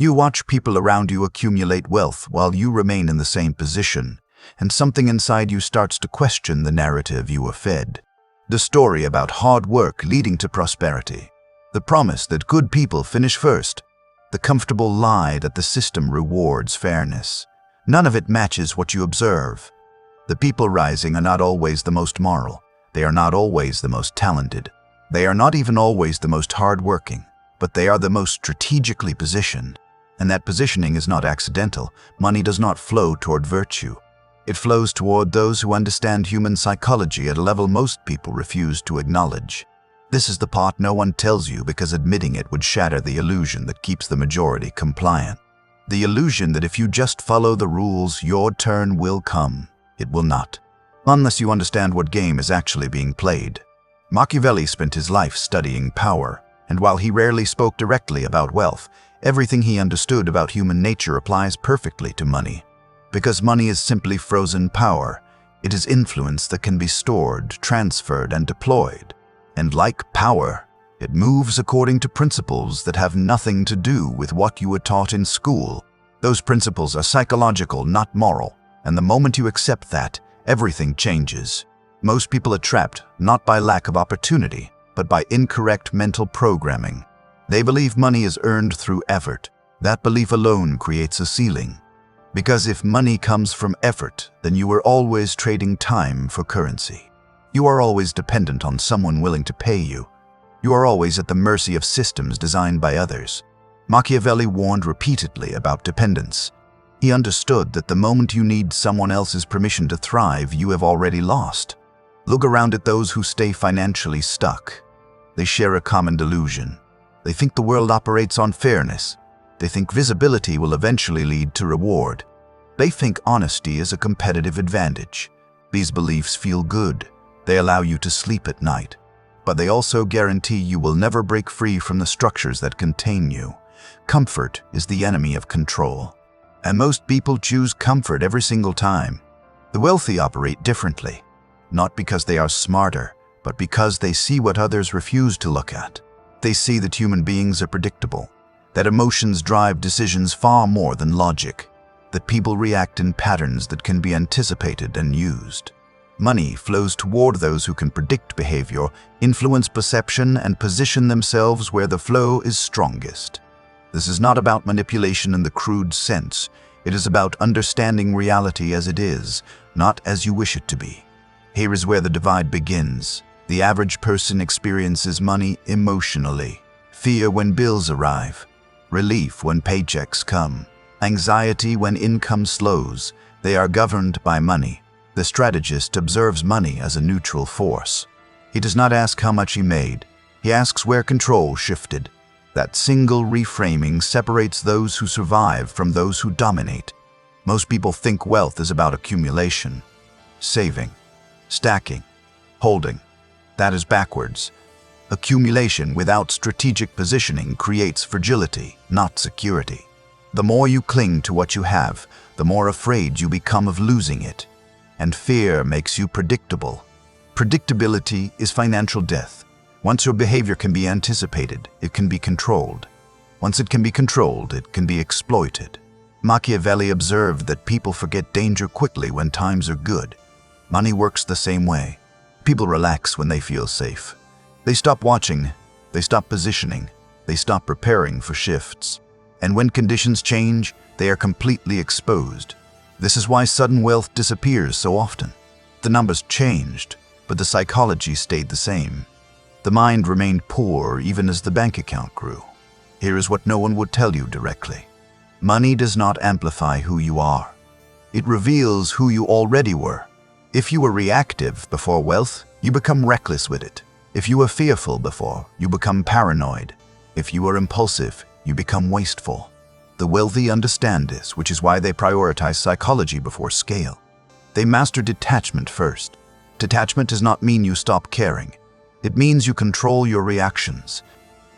You watch people around you accumulate wealth while you remain in the same position, and something inside you starts to question the narrative you were fed. The story about hard work leading to prosperity. The promise that good people finish first. The comfortable lie that the system rewards fairness. None of it matches what you observe. The people rising are not always the most moral. They are not always the most talented. They are not even always the most hardworking, but they are the most strategically positioned. And that positioning is not accidental. Money does not flow toward virtue. It flows toward those who understand human psychology at a level most people refuse to acknowledge. This is the part no one tells you because admitting it would shatter the illusion that keeps the majority compliant. The illusion that if you just follow the rules, your turn will come. It will not. Unless you understand what game is actually being played. Machiavelli spent his life studying power, and while he rarely spoke directly about wealth, everything he understood about human nature applies perfectly to money. Because money is simply frozen power, it is influence that can be stored, transferred, and deployed. And like power, it moves according to principles that have nothing to do with what you were taught in school. Those principles are psychological, not moral, and the moment you accept that, everything changes. Most people are trapped not by lack of opportunity, but by incorrect mental programming. They believe money is earned through effort. That belief alone creates a ceiling. Because if money comes from effort, then you are always trading time for currency. You are always dependent on someone willing to pay you. You are always at the mercy of systems designed by others. Machiavelli warned repeatedly about dependence. He understood that the moment you need someone else's permission to thrive, you have already lost. Look around at those who stay financially stuck. They share a common delusion. They think the world operates on fairness. They think visibility will eventually lead to reward. They think honesty is a competitive advantage. These beliefs feel good. They allow you to sleep at night. But they also guarantee you will never break free from the structures that contain you. Comfort is the enemy of control. And most people choose comfort every single time. The wealthy operate differently. Not because they are smarter, but because they see what others refuse to look at. They see that human beings are predictable, that emotions drive decisions far more than logic, that people react in patterns that can be anticipated and used. Money flows toward those who can predict behavior, influence perception, and position themselves where the flow is strongest. This is not about manipulation in the crude sense. It is about understanding reality as it is, not as you wish it to be. Here is where the divide begins. The average person experiences money emotionally. Fear when bills arrive. Relief when paychecks come. Anxiety when income slows. They are governed by money. The strategist observes money as a neutral force. He does not ask how much he made. He asks where control shifted. That single reframing separates those who survive from those who dominate. Most people think wealth is about accumulation, saving, stacking, holding. That is backwards. Accumulation without strategic positioning creates fragility, not security. The more you cling to what you have, the more afraid you become of losing it. And fear makes you predictable. Predictability is financial death. Once your behavior can be anticipated, it can be controlled. Once it can be controlled, it can be exploited. Machiavelli observed that people forget danger quickly when times are good. Money works the same way. People relax when they feel safe. They stop watching, they stop positioning, they stop preparing for shifts. And when conditions change, they are completely exposed. This is why sudden wealth disappears so often. The numbers changed, but the psychology stayed the same. The mind remained poor even as the bank account grew. Here is what no one would tell you directly. Money does not amplify who you are. It reveals who you already were. If you were reactive before wealth, you become reckless with it. If you were fearful before, you become paranoid. If you were impulsive, you become wasteful. The wealthy understand this, which is why they prioritize psychology before scale. They master detachment first. Detachment does not mean you stop caring. It means you control your reactions.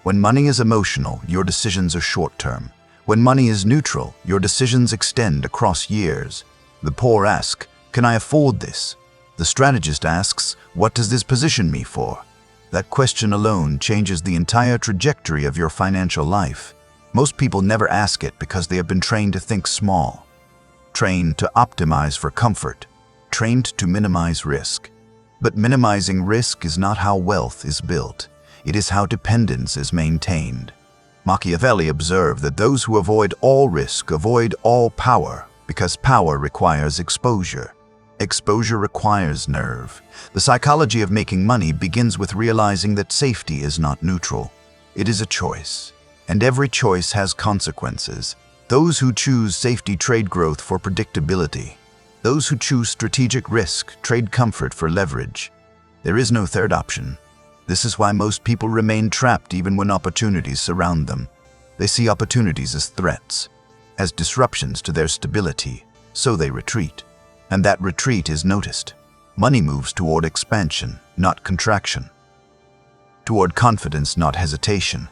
When money is emotional, your decisions are short-term. When money is neutral, your decisions extend across years. The poor ask, "Can I afford this?" The strategist asks, "What does this position me for?" That question alone changes the entire trajectory of your financial life. Most people never ask it because they have been trained to think small, trained to optimize for comfort, trained to minimize risk. But minimizing risk is not how wealth is built. It is how dependence is maintained. Machiavelli observed that those who avoid all risk avoid all power, because power requires exposure. Exposure requires nerve. The psychology of making money begins with realizing that safety is not neutral. It is a choice, and every choice has consequences. Those who choose safety trade growth for predictability. Those who choose strategic risk trade comfort for leverage. There is no third option. This is why most people remain trapped even when opportunities surround them. They see opportunities as threats, as disruptions to their stability, so they retreat. And that retreat is noticed. Money moves toward expansion, not contraction. Toward confidence, not hesitation.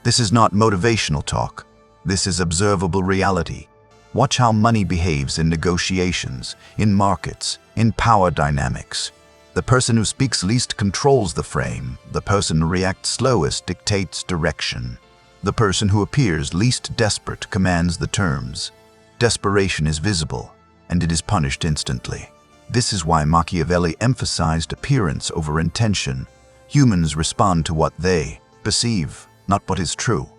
This is not motivational talk. This is observable reality. Watch how money behaves in negotiations, in markets, in power dynamics. The person who speaks least controls the frame. The person who reacts slowest dictates direction. The person who appears least desperate commands the terms. Desperation is visible, and it is punished instantly. This is why Machiavelli emphasized appearance over intention. Humans respond to what they perceive, not what is true.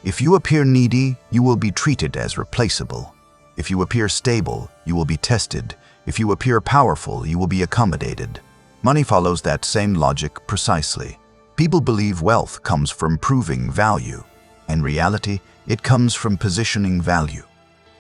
If you appear needy, you will be treated as replaceable. If you appear stable, you will be tested. If you appear powerful, you will be accommodated. Money follows that same logic precisely. People believe wealth comes from proving value. In reality, it comes from positioning value.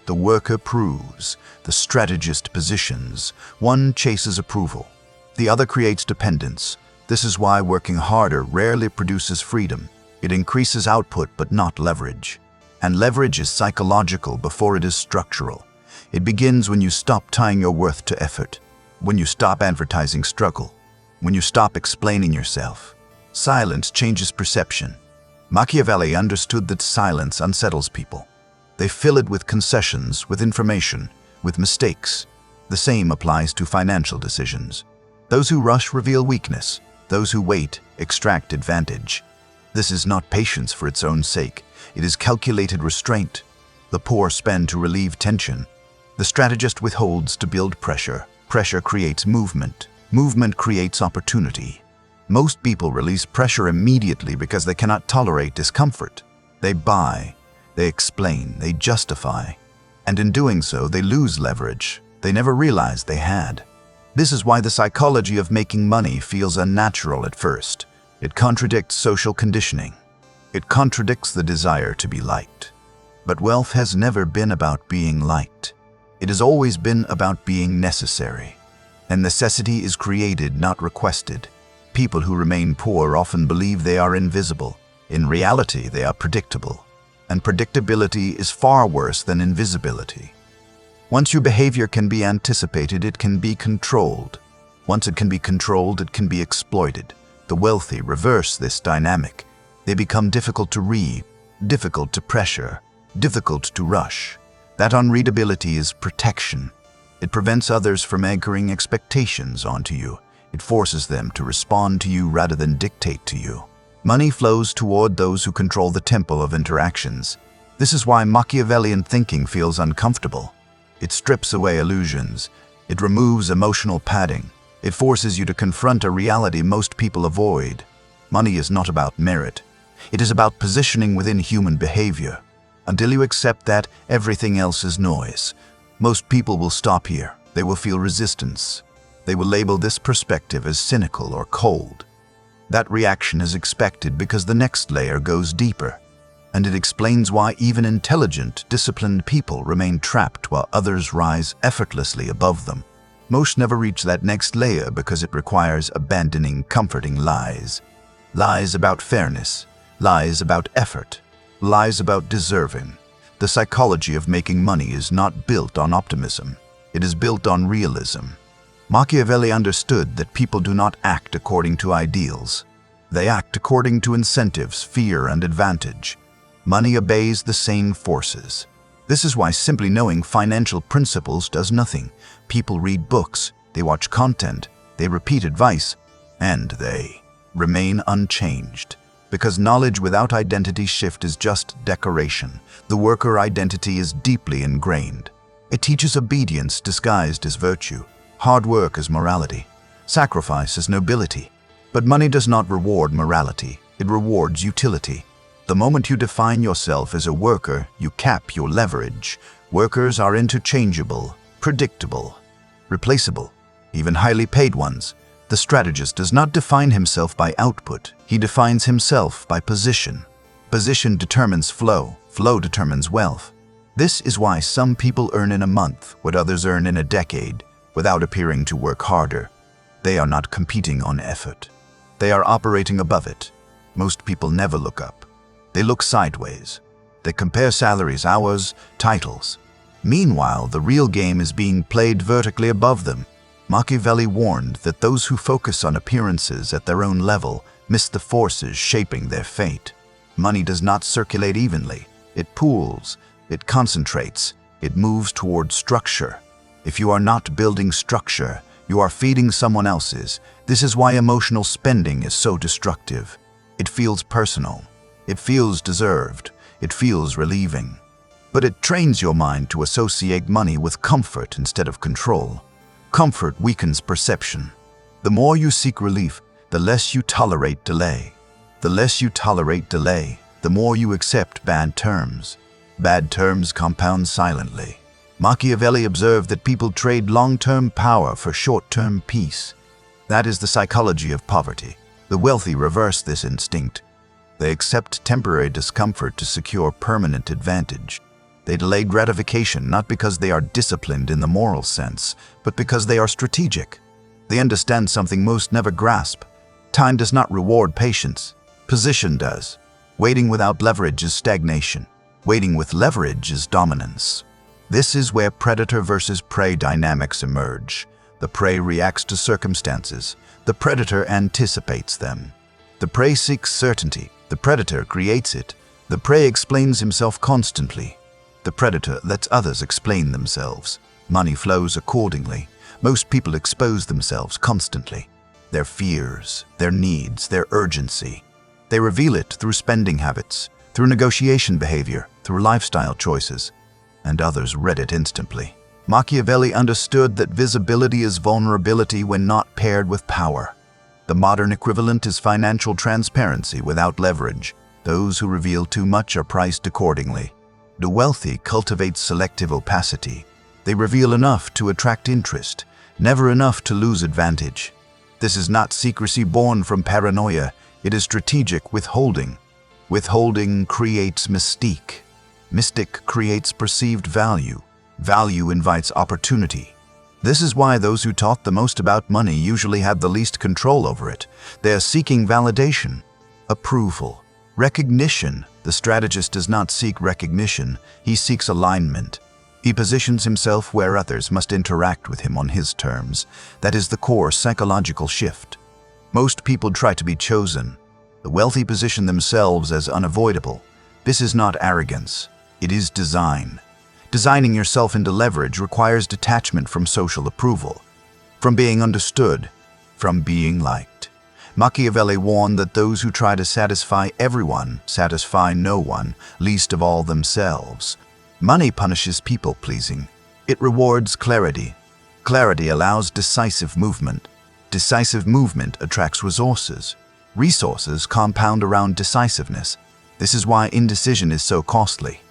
The worker proves, the strategist positions. One chases approval, the other creates dependence. This is why working harder rarely produces freedom. It increases output but not leverage. And leverage is psychological before it is structural. It begins when you stop tying your worth to effort, when you stop advertising struggle, when you stop explaining yourself. Silence changes perception. Machiavelli understood that silence unsettles people. They fill it with concessions, with information, with mistakes. The same applies to financial decisions. Those who rush reveal weakness. Those who wait extract advantage. This is not patience for its own sake. It is calculated restraint. The poor spend to relieve tension. The strategist withholds to build pressure. Pressure creates movement. Movement creates opportunity. Most people release pressure immediately because they cannot tolerate discomfort. They buy, they explain, they justify. And in doing so, they lose leverage they never realized they had. This is why the psychology of making money feels unnatural at first. It contradicts social conditioning. It contradicts the desire to be liked. But wealth has never been about being liked. It has always been about being necessary. And necessity is created, not requested. People who remain poor often believe they are invisible. In reality, they are predictable. And predictability is far worse than invisibility. Once your behavior can be anticipated, it can be controlled. Once it can be controlled, it can be exploited. The wealthy reverse this dynamic. They become difficult to read, difficult to pressure, difficult to rush. That unreadability is protection. It prevents others from anchoring expectations onto you. It forces them to respond to you rather than dictate to you. Money flows toward those who control the tempo of interactions. This is why Machiavellian thinking feels uncomfortable. It strips away illusions. It removes emotional padding. It forces you to confront a reality most people avoid. Money is not about merit. It is about positioning within human behavior. Until you accept that, everything else is noise. Most people will stop here. They will feel resistance. They will label this perspective as cynical or cold. That reaction is expected because the next layer goes deeper. And it explains why even intelligent, disciplined people remain trapped while others rise effortlessly above them. Most never reach that next layer because it requires abandoning comforting lies. Lies about fairness, lies about effort, lies about deserving. The psychology of making money is not built on optimism. It is built on realism. Machiavelli understood that people do not act according to ideals. They act according to incentives, fear, and advantage. Money obeys the same forces. This is why simply knowing financial principles does nothing. People read books, they watch content, they repeat advice, and they remain unchanged. Because knowledge without identity shift is just decoration. The worker identity is deeply ingrained. It teaches obedience disguised as virtue, hard work as morality, sacrifice as nobility. But money does not reward morality, it rewards utility. The moment you define yourself as a worker, you cap your leverage. Workers are interchangeable, predictable, replaceable, even highly paid ones. The strategist does not define himself by output, he defines himself by position. Position determines flow, flow determines wealth. This is why some people earn in a month what others earn in a decade, without appearing to work harder. They are not competing on effort. They are operating above it. Most people never look up. They look sideways. They compare salaries, hours, titles. Meanwhile, the real game is being played vertically above them. Machiavelli warned that those who focus on appearances at their own level miss the forces shaping their fate. Money does not circulate evenly. It pools, it concentrates, it moves toward structure. If you are not building structure, you are feeding someone else's. This is why emotional spending is so destructive. It feels personal. It feels deserved. It feels relieving. But it trains your mind to associate money with comfort instead of control. Comfort weakens perception. The more you seek relief, the less you tolerate delay. The less you tolerate delay, the more you accept bad terms. Bad terms compound silently. Machiavelli observed that people trade long-term power for short-term peace. That is the psychology of poverty. The wealthy reverse this instinct. They accept temporary discomfort to secure permanent advantage. They delay gratification not because they are disciplined in the moral sense, but because they are strategic. They understand something most never grasp. Time does not reward patience. Position does. Waiting without leverage is stagnation. Waiting with leverage is dominance. This is where predator versus prey dynamics emerge. The prey reacts to circumstances. The predator anticipates them. The prey seeks certainty. The predator creates it. The prey explains himself constantly. The predator lets others explain themselves. Money flows accordingly. Most people expose themselves constantly. Their fears, their needs, their urgency. They reveal it through spending habits, through negotiation behavior, through lifestyle choices. And others read it instantly. Machiavelli understood that visibility is vulnerability when not paired with power. The modern equivalent is financial transparency without leverage. Those who reveal too much are priced accordingly. The wealthy cultivate selective opacity. They reveal enough to attract interest, never enough to lose advantage. This is not secrecy born from paranoia, it is strategic withholding. Withholding creates mystique. Mystique creates perceived value. Value invites opportunity. This is why those who talk the most about money usually have the least control over it. They are seeking validation, approval, recognition. The strategist does not seek recognition, he seeks alignment. He positions himself where others must interact with him on his terms. That is the core psychological shift. Most people try to be chosen. The wealthy position themselves as unavoidable. This is not arrogance, it is design. Designing yourself into leverage requires detachment from social approval, from being understood, from being liked. Machiavelli warned that those who try to satisfy everyone satisfy no one, least of all themselves. Money punishes people-pleasing. It rewards clarity. Clarity allows decisive movement. Decisive movement attracts resources. Resources compound around decisiveness. This is why indecision is so costly.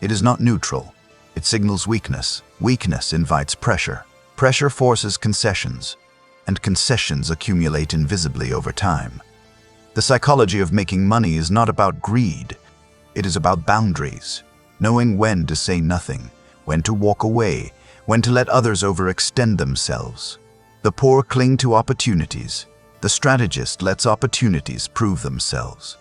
It is not neutral. It signals weakness. Weakness invites pressure. Pressure forces concessions, and concessions accumulate invisibly over time. The psychology of making money is not about greed. It is about boundaries, knowing when to say nothing, when to walk away, when to let others overextend themselves. The poor cling to opportunities. The strategist lets opportunities prove themselves.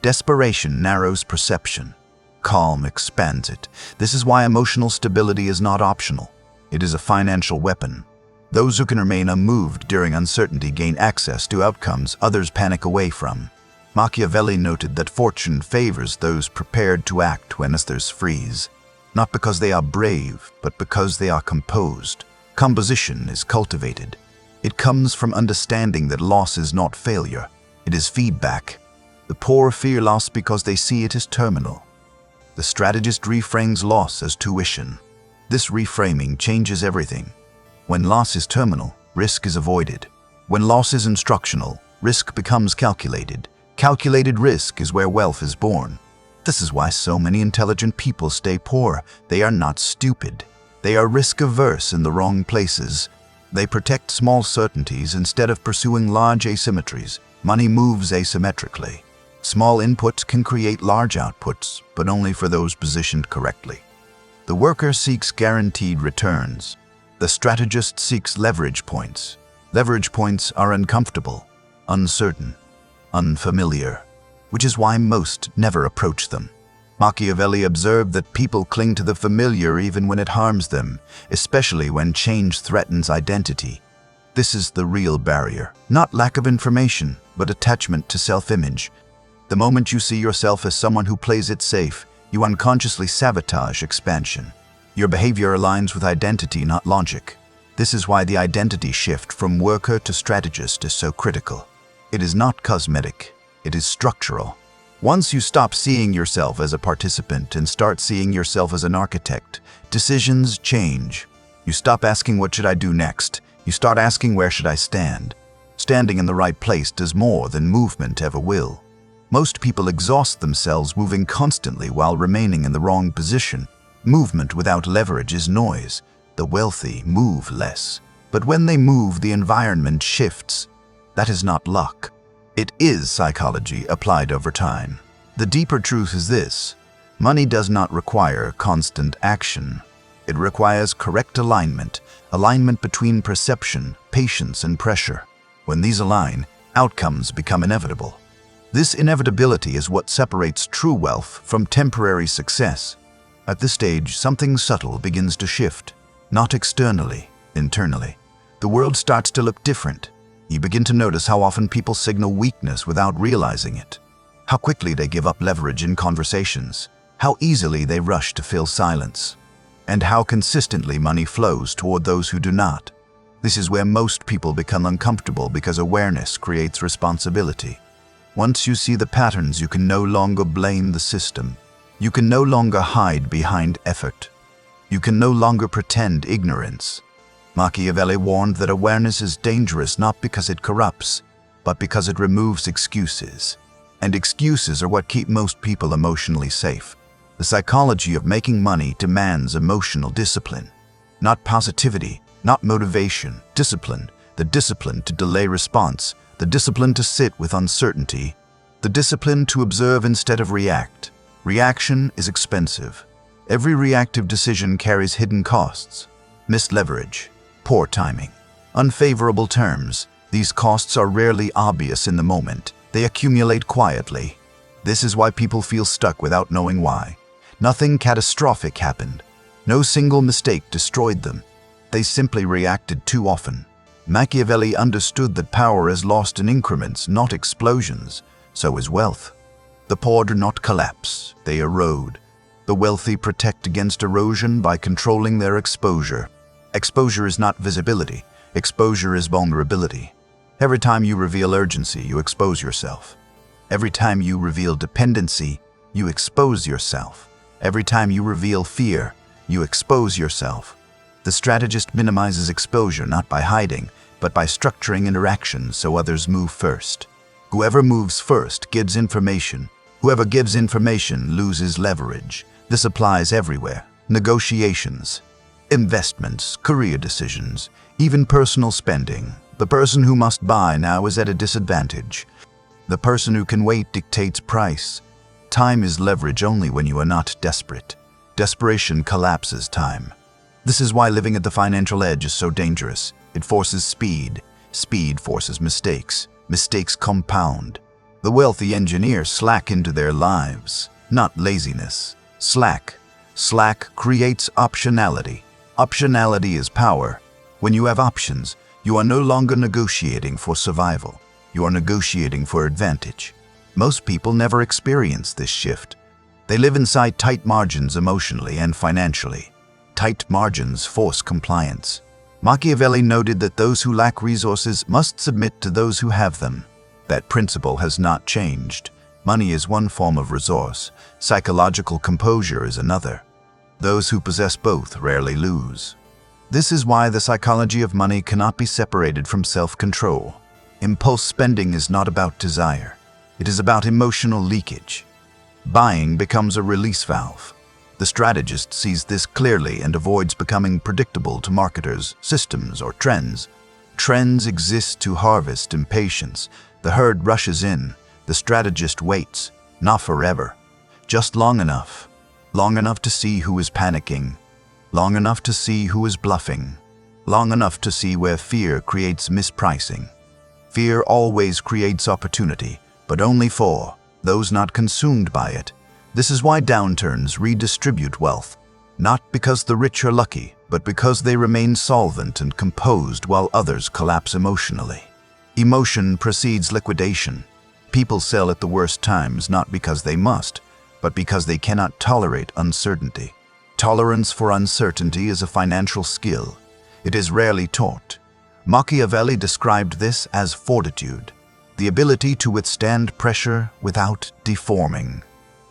Desperation narrows perception. Calm expands it. This is why emotional stability is not optional. It is a financial weapon. Those who can remain unmoved during uncertainty gain access to outcomes others panic away from. Machiavelli noted that fortune favors those prepared to act when others freeze, not because they are brave, but because they are composed. Composition is cultivated. It comes from understanding that loss is not failure, it is feedback. The poor fear loss because they see it as terminal. The strategist reframes loss as tuition. This reframing changes everything. When loss is terminal, risk is avoided. When loss is instructional, risk becomes calculated. Calculated risk is where wealth is born. This is why so many intelligent people stay poor. They are not stupid. They are risk-averse in the wrong places. They protect small certainties instead of pursuing large asymmetries. Money moves asymmetrically. Small inputs can create large outputs, but only for those positioned correctly. The worker seeks guaranteed returns. The strategist seeks leverage points. Leverage points are uncomfortable, uncertain, unfamiliar, which is why most never approach them. Machiavelli observed that people cling to the familiar even when it harms them, especially when change threatens identity. This is the real barrier, not lack of information, but attachment to self-image. The moment you see yourself as someone who plays it safe, you unconsciously sabotage expansion. Your behavior aligns with identity, not logic. This is why the identity shift from worker to strategist is so critical. It is not cosmetic, it is structural. Once you stop seeing yourself as a participant and start seeing yourself as an architect, decisions change. You stop asking what should I do next, you start asking where should I stand. Standing in the right place does more than movement ever will. Most people exhaust themselves moving constantly while remaining in the wrong position. Movement without leverage is noise. The wealthy move less. But when they move, the environment shifts. That is not luck. It is psychology applied over time. The deeper truth is this: money does not require constant action. It requires correct alignment between perception, patience, and pressure. When these align, outcomes become inevitable. This inevitability is what separates true wealth from temporary success. At this stage, something subtle begins to shift, not externally, internally. The world starts to look different. You begin to notice how often people signal weakness without realizing it, how quickly they give up leverage in conversations, how easily they rush to fill silence, and how consistently money flows toward those who do not. This is where most people become uncomfortable because awareness creates responsibility. Once you see the patterns, you can no longer blame the system. You can no longer hide behind effort. You can no longer pretend ignorance. Machiavelli warned that awareness is dangerous not because it corrupts, but because it removes excuses. And excuses are what keep most people emotionally safe. The psychology of making money demands emotional discipline. Not positivity, not motivation, discipline. The discipline to delay response, the discipline to sit with uncertainty, the discipline to observe instead of react. Reaction is expensive. Every reactive decision carries hidden costs. Missed leverage, poor timing, unfavorable terms. These costs are rarely obvious in the moment. They accumulate quietly. This is why people feel stuck without knowing why. Nothing catastrophic happened. No single mistake destroyed them. They simply reacted too often. Machiavelli understood that power is lost in increments, not explosions. So is wealth. The poor do not collapse, they erode. The wealthy protect against erosion by controlling their exposure. Exposure is not visibility. Exposure is vulnerability. Every time you reveal urgency, you expose yourself. Every time you reveal dependency, you expose yourself. Every time you reveal fear, you expose yourself. The strategist minimizes exposure not by hiding, but by structuring interactions so others move first. Whoever moves first gives information. Whoever gives information loses leverage. This applies everywhere. Negotiations, investments, career decisions, even personal spending. The person who must buy now is at a disadvantage. The person who can wait dictates price. Time is leverage only when you are not desperate. Desperation collapses time. This is why living at the financial edge is so dangerous. It forces speed. Speed forces mistakes. Mistakes compound. The wealthy engineer slack into their lives, not laziness. Slack. Slack creates optionality. Optionality is power. When you have options, you are no longer negotiating for survival. You are negotiating for advantage. Most people never experience this shift. They live inside tight margins emotionally and financially. Tight margins force compliance. Machiavelli noted that those who lack resources must submit to those who have them. That principle has not changed. Money is one form of resource, psychological composure is another. Those who possess both rarely lose. This is why the psychology of money cannot be separated from self-control. Impulse spending is not about desire. It is about emotional leakage. Buying becomes a release valve. The strategist sees this clearly and avoids becoming predictable to marketers, systems, or trends. Trends exist to harvest impatience. The herd rushes in. The strategist waits, not forever, just long enough to see who is panicking, long enough to see who is bluffing, long enough to see where fear creates mispricing. Fear always creates opportunity, but only for those not consumed by it. This is why downturns redistribute wealth, not because the rich are lucky, but because they remain solvent and composed while others collapse emotionally. Emotion precedes liquidation. People sell at the worst times not because they must, but because they cannot tolerate uncertainty. Tolerance for uncertainty is a financial skill. It is rarely taught. Machiavelli described this as fortitude, the ability to withstand pressure without deforming.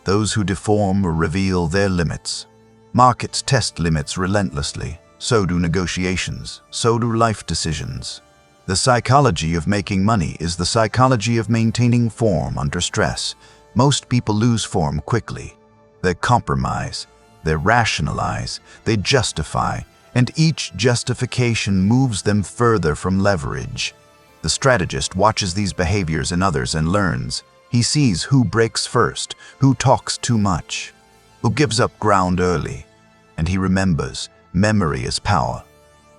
Those who deform reveal their limits. Markets test limits relentlessly. So do negotiations. So do life decisions. The psychology of making money is the psychology of maintaining form under stress. Most people lose form quickly. They compromise, they rationalize, they justify, and each justification moves them further from leverage. The strategist watches these behaviors in others and learns. He sees who breaks first, who talks too much, who gives up ground early, and he remembers. Memory is power.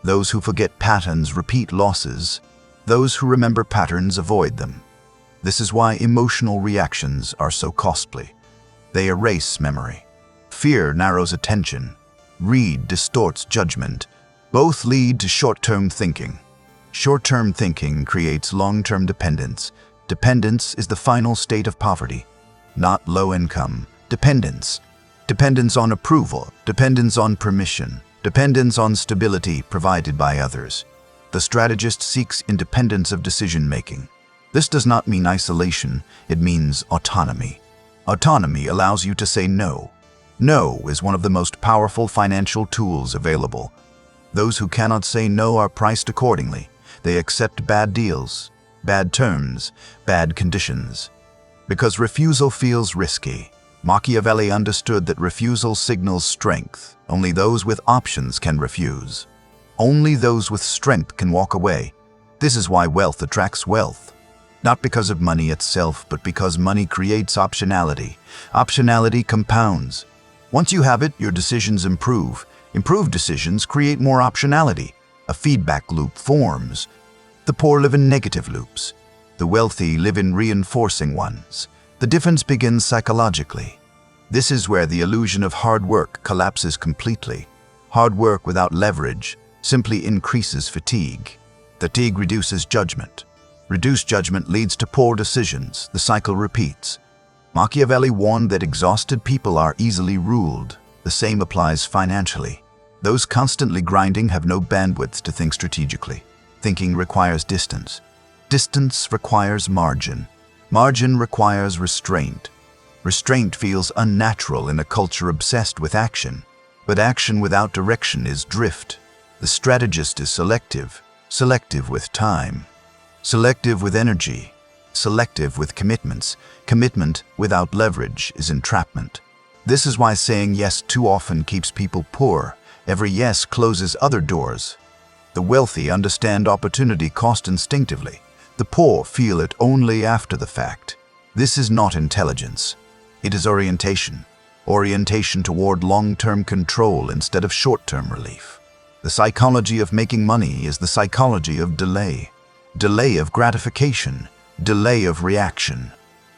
Those who forget patterns repeat losses. Those who remember patterns avoid them. This is why emotional reactions are so costly. They erase memory. Fear narrows attention. Greed distorts judgment. Both lead to short-term thinking. Short-term thinking creates long-term dependence. Dependence is the final state of poverty, not low income. Dependence. Dependence on approval. Dependence on permission. Dependence on stability provided by others. The strategist seeks independence of decision-making. This does not mean isolation, it means autonomy. Autonomy allows you to say no. No is one of the most powerful financial tools available. Those who cannot say no are priced accordingly. They accept bad deals, bad terms, bad conditions. Because refusal feels risky. Machiavelli understood that refusal signals strength. Only those with options can refuse. Only those with strength can walk away. This is why wealth attracts wealth. Not because of money itself, but because money creates optionality. Optionality compounds. Once you have it, your decisions improve. Improved decisions create more optionality. A feedback loop forms. The poor live in negative loops. The wealthy live in reinforcing ones. The difference begins psychologically. This is where the illusion of hard work collapses completely. Hard work without leverage simply increases fatigue. Fatigue reduces judgment. Reduced judgment leads to poor decisions. The cycle repeats. Machiavelli warned that exhausted people are easily ruled. The same applies financially. Those constantly grinding have no bandwidth to think strategically. Thinking requires distance. Distance requires margin. Margin requires restraint. Restraint feels unnatural in a culture obsessed with action. But action without direction is drift. The strategist is selective. Selective with time. Selective with energy. Selective with commitments. Commitment without leverage is entrapment. This is why saying yes too often keeps people poor. Every yes closes other doors. The wealthy understand opportunity cost instinctively. The poor feel it only after the fact. This is not intelligence. It is orientation. Orientation toward long-term control instead of short-term relief. The psychology of making money is the psychology of delay. Delay of gratification. Delay of reaction.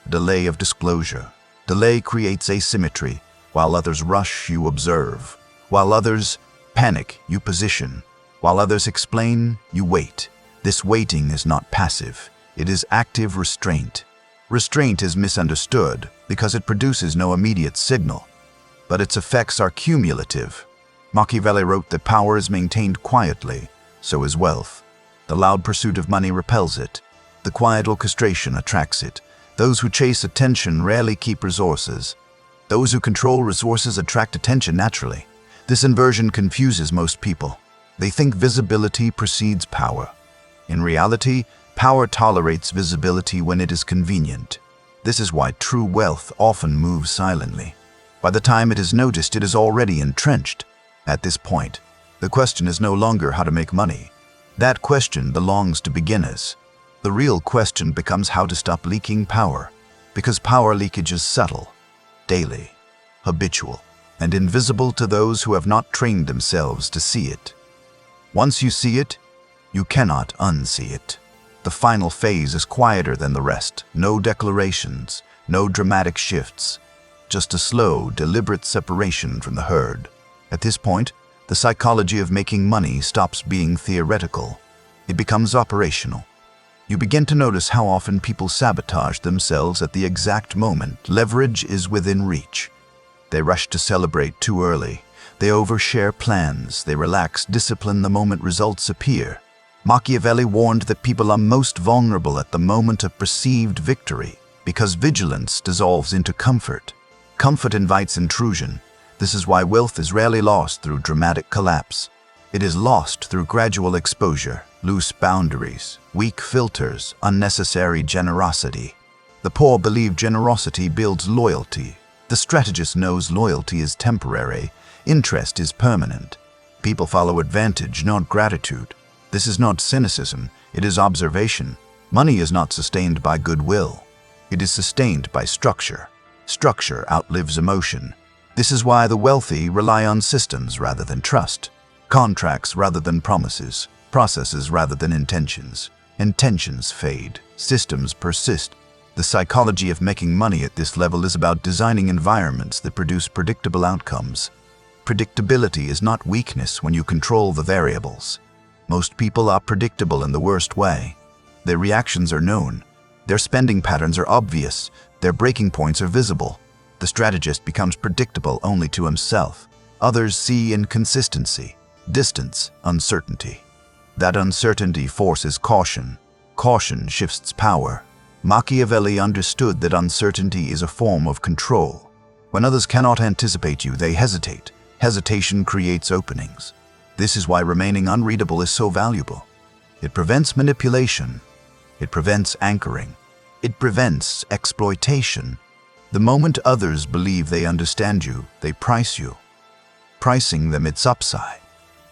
Delay of disclosure. Delay creates asymmetry. While others rush, you observe. While others panic, you position. While others explain, you wait. This waiting is not passive. It is active restraint. Restraint is misunderstood because it produces no immediate signal, but its effects are cumulative. Machiavelli wrote that power is maintained quietly, so is wealth. The loud pursuit of money repels it. The quiet orchestration attracts it. Those who chase attention rarely keep resources. Those who control resources attract attention naturally. This inversion confuses most people. They think visibility precedes power. In reality, power tolerates visibility when it is convenient. This is why true wealth often moves silently. By the time it is noticed, it is already entrenched. At this point, the question is no longer how to make money. That question belongs to beginners. The real question becomes how to stop leaking power, because power leakage is subtle, daily, habitual, and invisible to those who have not trained themselves to see it. Once you see it, you cannot unsee it. The final phase is quieter than the rest. No declarations, no dramatic shifts, just a slow, deliberate separation from the herd. At this point, the psychology of making money stops being theoretical. It becomes operational. You begin to notice how often people sabotage themselves at the exact moment leverage is within reach. They rush to celebrate too early. They overshare plans. They relax discipline the moment results appear. Machiavelli warned that people are most vulnerable at the moment of perceived victory because vigilance dissolves into comfort. Comfort invites intrusion. This is why wealth is rarely lost through dramatic collapse. It is lost through gradual exposure, loose boundaries, weak filters, unnecessary generosity. The poor believe generosity builds loyalty. The strategist knows loyalty is temporary, interest is permanent. People follow advantage, not gratitude. This is not cynicism, it is observation. Money is not sustained by goodwill. It is sustained by structure. Structure outlives emotion. This is why the wealthy rely on systems rather than trust, contracts rather than promises, processes rather than intentions. Intentions fade, systems persist. The psychology of making money at this level is about designing environments that produce predictable outcomes. Predictability is not weakness when you control the variables. Most people are predictable in the worst way. Their reactions are known. Their spending patterns are obvious. Their breaking points are visible. The strategist becomes predictable only to himself. Others see inconsistency, distance, uncertainty. That uncertainty forces caution. Caution shifts power. Machiavelli understood that uncertainty is a form of control. When others cannot anticipate you, they hesitate. Hesitation creates openings. This is why remaining unreadable is so valuable. It prevents manipulation. It prevents anchoring. It prevents exploitation. The moment others believe they understand you, they price you. Pricing them its upside.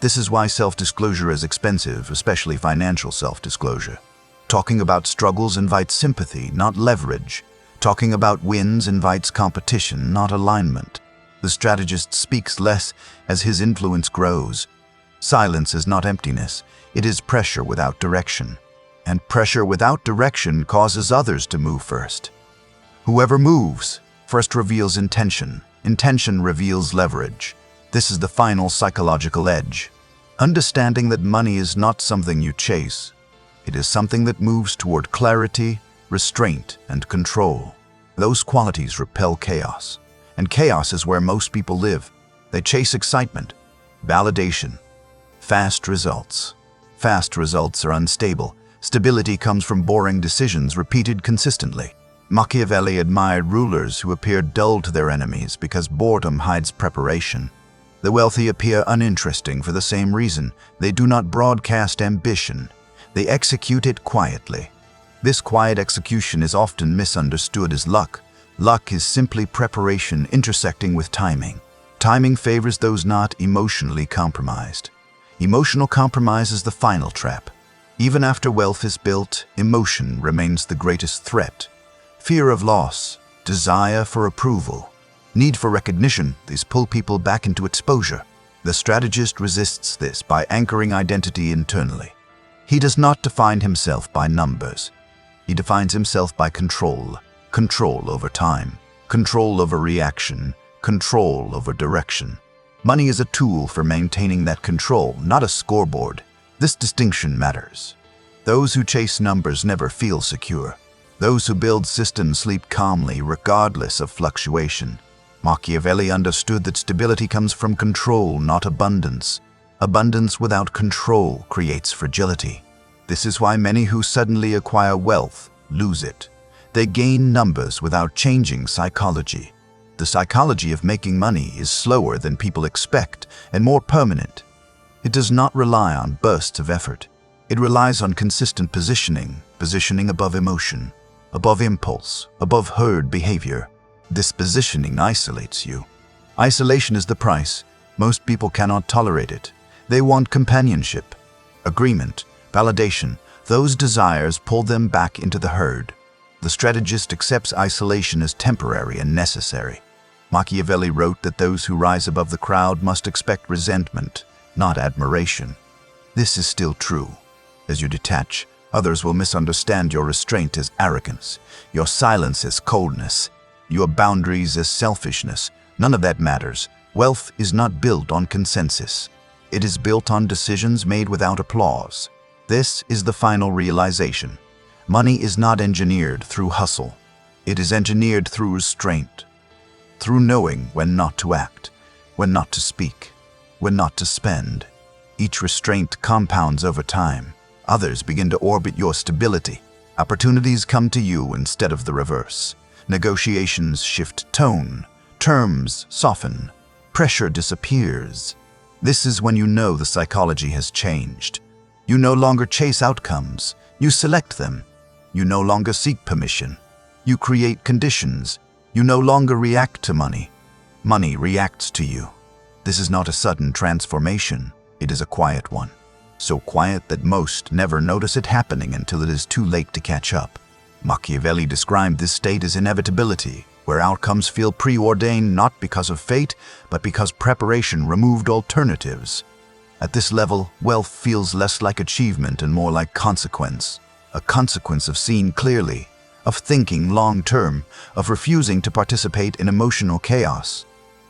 This is why self-disclosure is expensive, especially financial self-disclosure. Talking about struggles invites sympathy, not leverage. Talking about wins invites competition, not alignment. The strategist speaks less as his influence grows. Silence is not emptiness, it is pressure without direction. And pressure without direction causes others to move first. Whoever moves first reveals intention. Intention reveals leverage. This is the final psychological edge. Understanding that money is not something you chase. It is something that moves toward clarity, restraint, and control. Those qualities repel chaos. And chaos is where most people live. They chase excitement, validation, fast results. Fast results are unstable. Stability comes from boring decisions repeated consistently. Machiavelli admired rulers who appeared dull to their enemies because boredom hides preparation. The wealthy appear uninteresting for the same reason. They do not broadcast ambition. They execute it quietly. This quiet execution is often misunderstood as luck. Luck is simply preparation intersecting with timing. Timing favors those not emotionally compromised. Emotional compromise is the final trap. Even after wealth is built, emotion remains the greatest threat. Fear of loss, desire for approval, need for recognition, these pull people back into exposure. The strategist resists this by anchoring identity internally. He does not define himself by numbers. He defines himself by control. Control over time, control over reaction, control over direction. Money is a tool for maintaining that control, not a scoreboard. This distinction matters. Those who chase numbers never feel secure. Those who build systems sleep calmly regardless of fluctuation. Machiavelli understood that stability comes from control, not abundance. Abundance without control creates fragility. This is why many who suddenly acquire wealth lose it. They gain numbers without changing psychology. The psychology of making money is slower than people expect and more permanent. It does not rely on bursts of effort. It relies on consistent positioning above emotion, above impulse, above herd behavior. This positioning isolates you. Isolation is the price. Most people cannot tolerate it. They want companionship, agreement, validation. Those desires pull them back into the herd. The strategist accepts isolation as temporary and necessary. Machiavelli wrote that those who rise above the crowd must expect resentment, not admiration. This is still true. As you detach, others will misunderstand your restraint as arrogance, your silence as coldness, your boundaries as selfishness. None of that matters. Wealth is not built on consensus. It is built on decisions made without applause. This is the final realization. Money is not engineered through hustle. It is engineered through restraint, through knowing when not to act, when not to speak, when not to spend. Each restraint compounds over time. Others begin to orbit your stability. Opportunities come to you instead of the reverse. Negotiations shift tone. Terms soften. Pressure disappears. This is when you know the psychology has changed. You no longer chase outcomes. You select them. You no longer seek permission. You create conditions. You no longer react to money. Money reacts to you. This is not a sudden transformation. It is a quiet one. So quiet that most never notice it happening until it is too late to catch up. Machiavelli described this state as inevitability, where outcomes feel preordained not because of fate, but because preparation removed alternatives. At this level, wealth feels less like achievement and more like consequence. A consequence of seeing clearly, of thinking long-term, of refusing to participate in emotional chaos.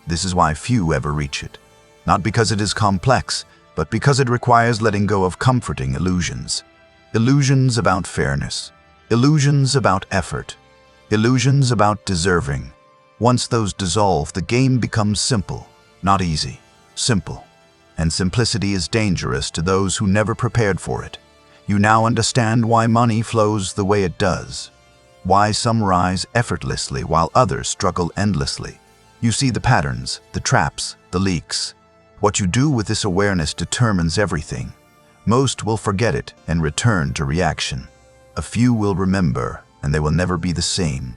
This is why few ever reach it. Not because it is complex, but because it requires letting go of comforting illusions. Illusions about fairness. Illusions about effort. Illusions about deserving. Once those dissolve, the game becomes simple, not easy. Simple. And simplicity is dangerous to those who never prepared for it. You now understand why money flows the way it does. Why some rise effortlessly while others struggle endlessly. You see the patterns, the traps, the leaks. What you do with this awareness determines everything. Most will forget it and return to reaction. A few will remember, and they will never be the same.